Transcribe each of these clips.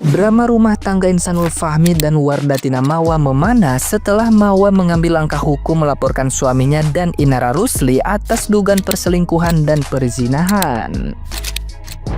Drama rumah tangga Insanul Fahmi dan Wardatina Mawa memanas setelah Mawa mengambil langkah hukum melaporkan suaminya dan Inara Rusli atas dugaan perselingkuhan dan perzinahan.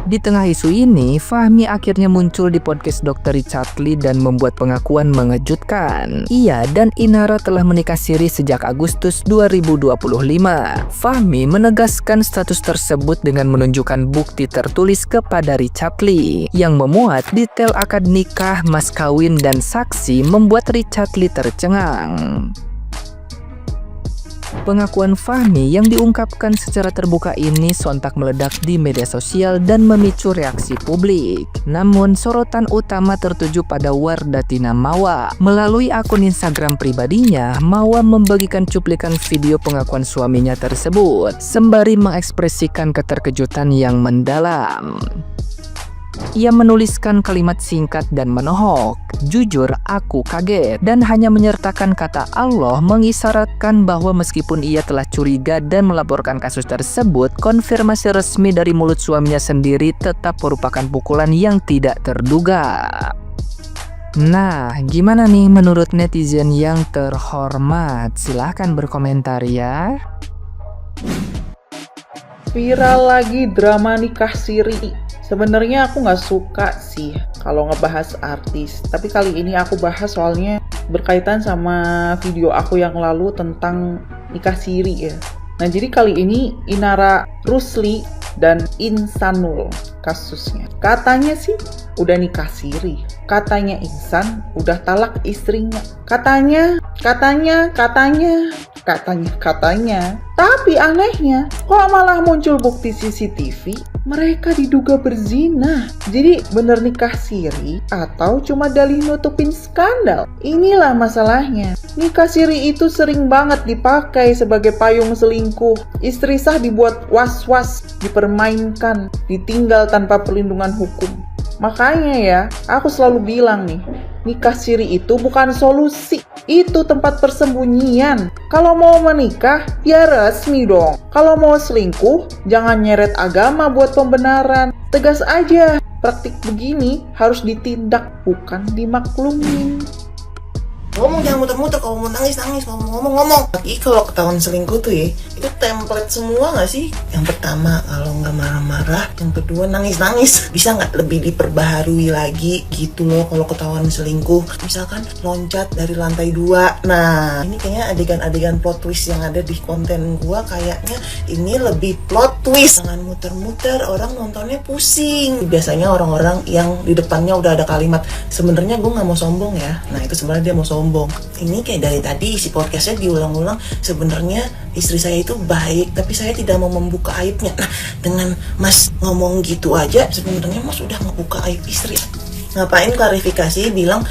Di tengah isu ini, Fahmi akhirnya muncul di podcast Dr. Richard Lee dan membuat pengakuan mengejutkan. Ia dan Inara telah menikah siri sejak Agustus 2025. Fahmi menegaskan status tersebut dengan menunjukkan bukti tertulis kepada Richard Lee yang memuat detail akad nikah, mas kawin, dan saksi membuat Richard Lee tercengang. Pengakuan Fahmi yang diungkapkan secara terbuka ini sontak meledak di media sosial dan memicu reaksi publik. Namun sorotan utama tertuju pada Wardatina Mawa. Melalui akun Instagram pribadinya, Mawa membagikan cuplikan video pengakuan suaminya tersebut, sembari mengekspresikan keterkejutan yang mendalam. Ia menuliskan kalimat singkat dan menohok, "Jujur, aku kaget," dan hanya menyertakan kata Allah mengisyaratkan bahwa meskipun ia telah curiga dan melaporkan kasus tersebut, konfirmasi resmi dari mulut suaminya sendiri tetap merupakan pukulan yang tidak terduga. Nah, gimana nih menurut netizen yang terhormat? Silahkan berkomentar ya. Viral lagi drama nikah siri. Sebenarnya aku nggak suka sih kalau ngebahas artis, tapi kali ini aku bahas soalnya berkaitan sama video aku yang lalu tentang nikah siri ya. Nah, jadi kali ini Inara Rusli dan Insanul kasusnya. Katanya sih udah nikah siri. Katanya Insan udah talak istrinya. Katanya. Tapi anehnya, kok malah muncul bukti CCTV mereka diduga berzina. Jadi bener nikah siri atau cuma dalih nutupin skandal? Inilah masalahnya. Nikah siri itu sering banget dipakai sebagai payung selingkuh. Istri sah dibuat was-was, dipermainkan, ditinggal tanpa perlindungan hukum. Makanya ya, aku selalu bilang nih, nikah siri itu bukan solusi. Itu tempat persembunyian. Kalau mau menikah, ya resmi dong. Kalau mau selingkuh, jangan nyeret agama buat pembenaran. Tegas aja, praktik begini harus ditindak, bukan dimaklumin. Ngomong jangan muter-muter, kalau mau nangis, kalau mau ngomong. Lagi kalau ketahuan selingkuh tuh ya, itu template semua gak sih? Yang pertama kalau nggak marah-marah, yang kedua nangis-nangis. Bisa nggak lebih diperbaharui lagi gitu loh kalau ketahuan selingkuh? Misalkan loncat dari lantai 2. Nah, ini kayaknya adegan-adegan plot twist yang ada di konten gua kayaknya ini lebih plot twist. Jangan muter-muter, orang nontonnya pusing. Biasanya orang-orang yang di depannya udah ada kalimat, sebenarnya gua nggak mau sombong ya. Nah, itu sebenarnya dia mau sombong. Ini kayak dari tadi isi podcastnya diulang-ulang, sebenarnya istri saya itu baik tapi saya tidak mau membuka aibnya. Nah, dengan Mas ngomong gitu aja sebenarnya Mas udah ngebuka aib istri. Ngapain klarifikasi bilang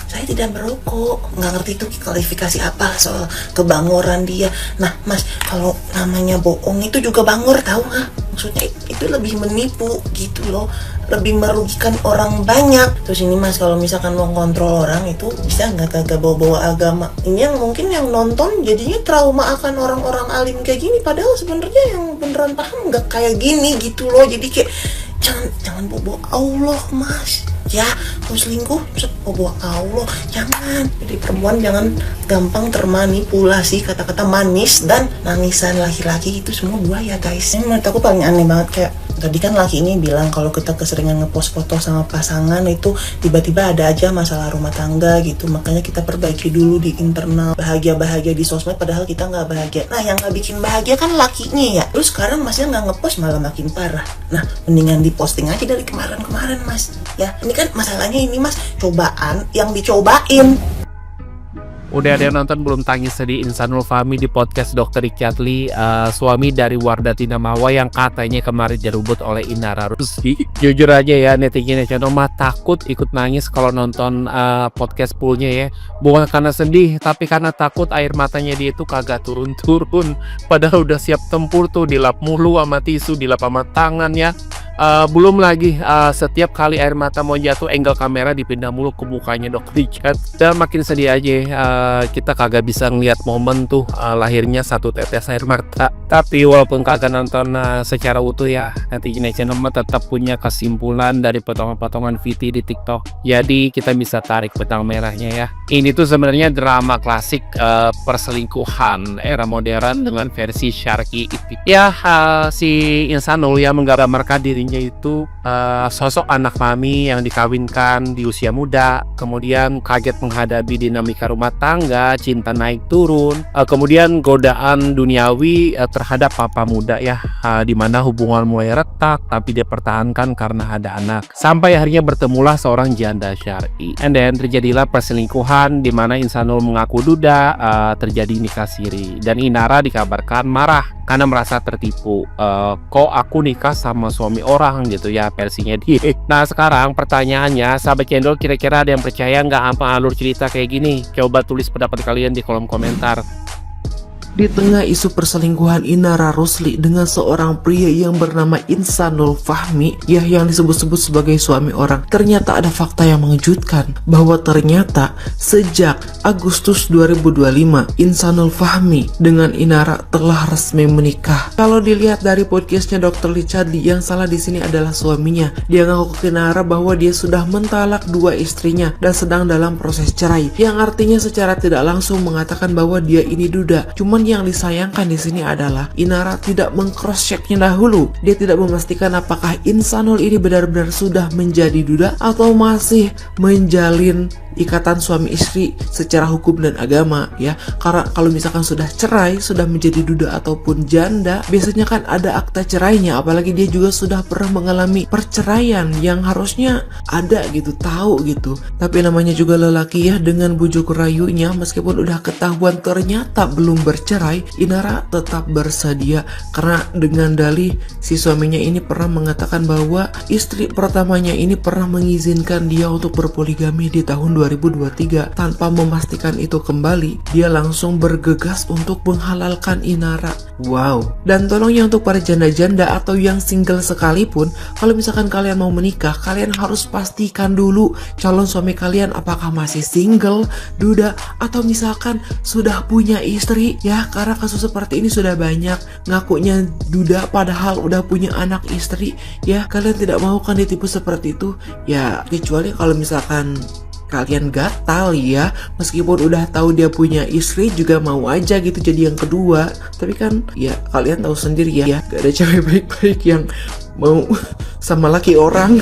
saya tidak merokok, nggak ngerti itu klarifikasi apa soal kebangoran dia. Nah Mas, kalau namanya bohong itu juga bangor, tahu nggak? Maksudnya itu lebih menipu gitu loh, lebih merugikan orang banyak. Terus ini Mas, kalau misalkan mau kontrol orang itu bisa nggak kagak bawa-bawa agama? Ini yang mungkin yang nonton jadinya trauma akan orang-orang alim kayak gini, padahal sebenarnya yang beneran paham nggak kayak gini gitu loh. Jadi kayak jangan bawa Allah Mas. Ya, mau selingkuh, bawa Allah, jangan. Jadi perempuan jangan gampang termanipulasi kata-kata manis dan nangisan laki-laki itu semua buaya guys. Ini menurut aku paling aneh banget. Kayak tadi kan laki ini bilang kalau kita keseringan ngepost foto sama pasangan itu tiba-tiba ada aja masalah rumah tangga gitu. Makanya kita perbaiki dulu di internal. Bahagia-bahagia di sosmed padahal kita nggak bahagia. Nah, yang nggak bikin bahagia kan lakinya ya. Terus sekarang Masnya nggak ngepost malah makin parah. Nah, mendingan diposting aja dari kemarin-kemarin Mas. Ya, ini kan masalahnya ini Mas, cobaan yang dicobain. Udah ada yang nonton belum Tangis Sedih Insanul Fahmi di podcast Dr. Richard Lee, suami dari Wardatina Mawa yang katanya kemarin dirubut oleh Inara Rusli. Jujur aja ya, netizen mah takut ikut nangis kalau nonton podcast poolnya ya. Bukan karena sedih, tapi karena takut air matanya dia itu kagak turun-turun. Padahal udah siap tempur tuh, dilap mulu sama tisu, dilap sama tangan ya. Belum lagi setiap kali air mata mau jatuh, angle kamera dipindah mulu ke mukanya Dr. Richard. Dan makin sedih aja, kita kagak bisa ngeliat momen tuh lahirnya satu tetes air mata. Tapi walaupun kagak nonton secara utuh ya, nanti Channel tetap punya kesimpulan dari potongan-potongan VT di TikTok. Jadi kita bisa tarik benang merahnya ya. Ini tuh sebenarnya drama klasik perselingkuhan era modern dengan versi Sharky Ipik. Ya, si Insanul yang menggambarkan dirinya itu sosok anak Fahmi yang dikawinkan di usia muda, kemudian kaget menghadapi dinamika rumah tangga, cinta naik turun, kemudian godaan duniawi terhadap papa muda ya, di mana hubungan mulai retak tapi dia pertahankan karena ada anak. Sampai akhirnya bertemulah seorang janda syar'i. And then terjadilah perselingkuhan di mana Insanul mengaku duda, terjadi nikah siri, dan Inara dikabarkan marah karena merasa tertipu. Kok aku nikah sama suami orang gitu ya, versinya dia. Nah sekarang pertanyaannya, sahabat cendol, kira-kira ada yang percaya nggak apa alur cerita kayak gini? Coba tulis pendapat kalian di kolom komentar. Di tengah isu perselingkuhan Inara Rusli dengan seorang pria yang bernama Insanul Fahmi, ya, yang disebut-sebut sebagai suami orang, ternyata ada fakta yang mengejutkan bahwa ternyata sejak Agustus 2025 Insanul Fahmi dengan Inara telah resmi menikah. Kalau dilihat dari podcastnya Dr. Richard, yang salah di sini adalah suaminya. Dia ngaku ke Inara bahwa dia sudah mentalak dua istrinya dan sedang dalam proses cerai, yang artinya secara tidak langsung mengatakan bahwa dia ini duda. Cuman yang disayangkan di sini adalah Inara tidak meng-cross checknya dahulu. Dia tidak memastikan apakah Insanul ini benar-benar sudah menjadi duda atau masih menjalin ikatan suami istri secara hukum dan agama ya. Karena kalau misalkan sudah cerai, sudah menjadi duda ataupun janda, biasanya kan ada akta cerainya, apalagi dia juga sudah pernah mengalami perceraian yang harusnya ada gitu, tahu gitu. Tapi namanya juga lelaki ya, dengan bujuk rayunya meskipun udah ketahuan ternyata belum bercerai, Inara tetap bersedia karena dengan dalih si suaminya ini pernah mengatakan bahwa istri pertamanya ini pernah mengizinkan dia untuk berpoligami di tahun 2023. Tanpa memastikan itu kembali, dia langsung bergegas untuk menghalalkan Inara. Wow. Dan tolong ya untuk para janda-janda atau yang single sekalipun, kalau misalkan kalian mau menikah, kalian harus pastikan dulu calon suami kalian apakah masih single, duda, atau misalkan sudah punya istri ya. Karena kasus seperti ini sudah banyak, ngakunya duda padahal udah punya anak istri ya. Kalian tidak mau kan ditipu seperti itu ya, kecuali kalau misalkan kalian gatal ya, meskipun udah tahu dia punya istri juga mau aja gitu jadi yang kedua. Tapi kan ya kalian tahu sendiri ya, gak ada cewek baik-baik yang mau sama laki orang.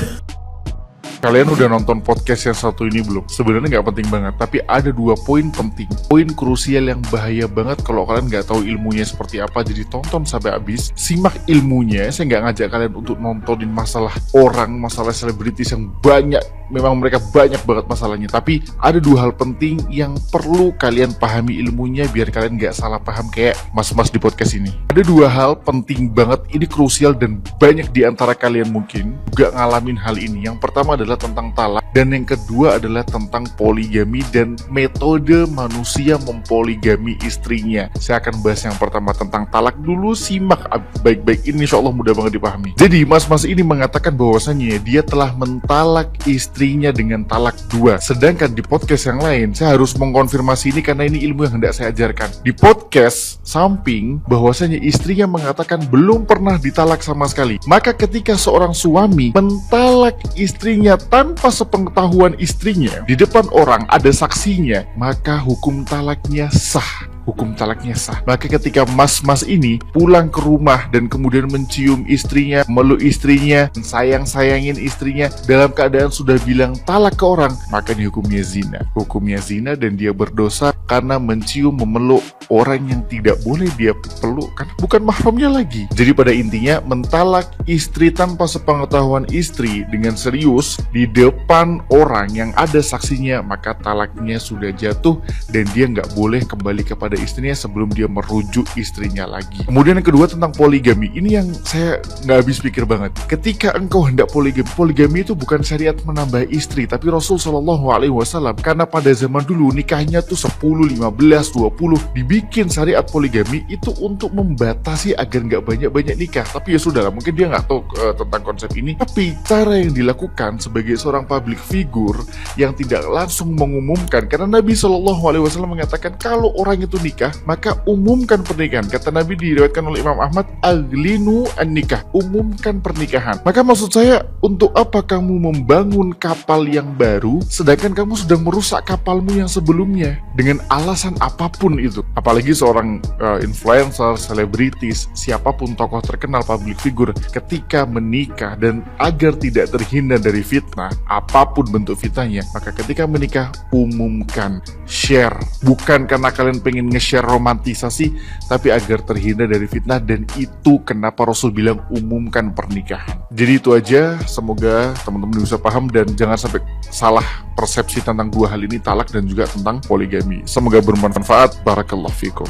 Kalian udah nonton podcast yang satu ini belum? Sebenarnya nggak penting banget, tapi ada 2 poin penting, poin krusial yang bahaya banget kalau kalian nggak tahu ilmunya seperti apa. Jadi tonton sampai habis, simak ilmunya. Saya nggak ngajak kalian untuk nontonin masalah orang, masalah selebritis yang banyak, memang mereka banyak banget masalahnya. Tapi ada 2 hal penting yang perlu kalian pahami ilmunya biar kalian nggak salah paham kayak mas-mas di podcast ini. Ada 2 hal penting banget, ini krusial dan banyak di antara kalian mungkin juga ngalamin hal ini. Yang pertama adalah tentang talak, dan yang kedua adalah tentang poligami dan metode manusia mempoligami istrinya. Saya akan bahas yang pertama tentang talak dulu. Simak baik-baik, ini insya Allah mudah banget dipahami. Jadi mas-mas ini mengatakan bahwasannya dia telah mentalak istrinya dengan talak 2. Sedangkan di podcast yang lain saya harus mengkonfirmasi ini karena ini ilmu yang hendak saya ajarkan. Di podcast samping bahwasanya istrinya mengatakan belum pernah ditalak sama sekali. Maka ketika seorang suami mentalak istrinya tanpa sepengetahuan istrinya di depan orang, ada saksinya, maka hukum talaknya sah. Hukum talaknya sah. Maka ketika mas-mas ini pulang ke rumah dan kemudian mencium istrinya, meluk istrinya, sayang-sayangin istrinya dalam keadaan sudah bilang talak ke orang, maka ini hukumnya zina. Hukumnya zina dan dia berdosa karena mencium, memeluk orang yang tidak boleh dia peluk, kan bukan mahramnya lagi. Jadi pada intinya mentalak istri tanpa sepengetahuan istri dengan serius di depan orang yang ada saksinya, maka talaknya sudah jatuh dan dia nggak boleh kembali kepada istrinya sebelum dia merujuk istrinya lagi. Kemudian yang kedua tentang poligami. Ini yang saya nggak habis pikir banget. Ketika engkau hendak poligami itu bukan syariat menambah istri, tapi Rasul SAW, karena pada zaman dulu nikahnya tuh 10, 15, 20 dibikin syariat poligami itu untuk membatasi agar nggak banyak-banyak nikah. Tapi ya sudah lah, mungkin dia nggak tahu tentang konsep ini. Tapi cara yang dilakukan sebagai seorang public figure yang tidak langsung mengumumkan, karena Nabi SAW mengatakan kalau orang itu nikah maka umumkan pernikahan. Kata Nabi diriwayatkan oleh Imam Ahmad, aglinu an nikah, umumkan pernikahan. Maka maksud saya, untuk apa kamu membangun kapal yang baru sedangkan kamu sudah merusak kapalmu yang sebelumnya dengan alasan apapun itu? Apalagi seorang influencer, selebritis, siapapun tokoh terkenal, public figure, ketika menikah dan agar tidak terhindar dari fitnah, apapun bentuk fitnahnya, maka ketika menikah umumkan, share, bukan karena kalian pengen nge-share romantisasi, tapi agar terhindar dari fitnah. Dan itu kenapa Rasul bilang umumkan pernikahan. Jadi itu aja, semoga teman-teman bisa paham dan jangan sampai salah persepsi tentang dua hal ini, talak dan juga tentang poligami. Semoga bermanfaat. Barakallahu fikum.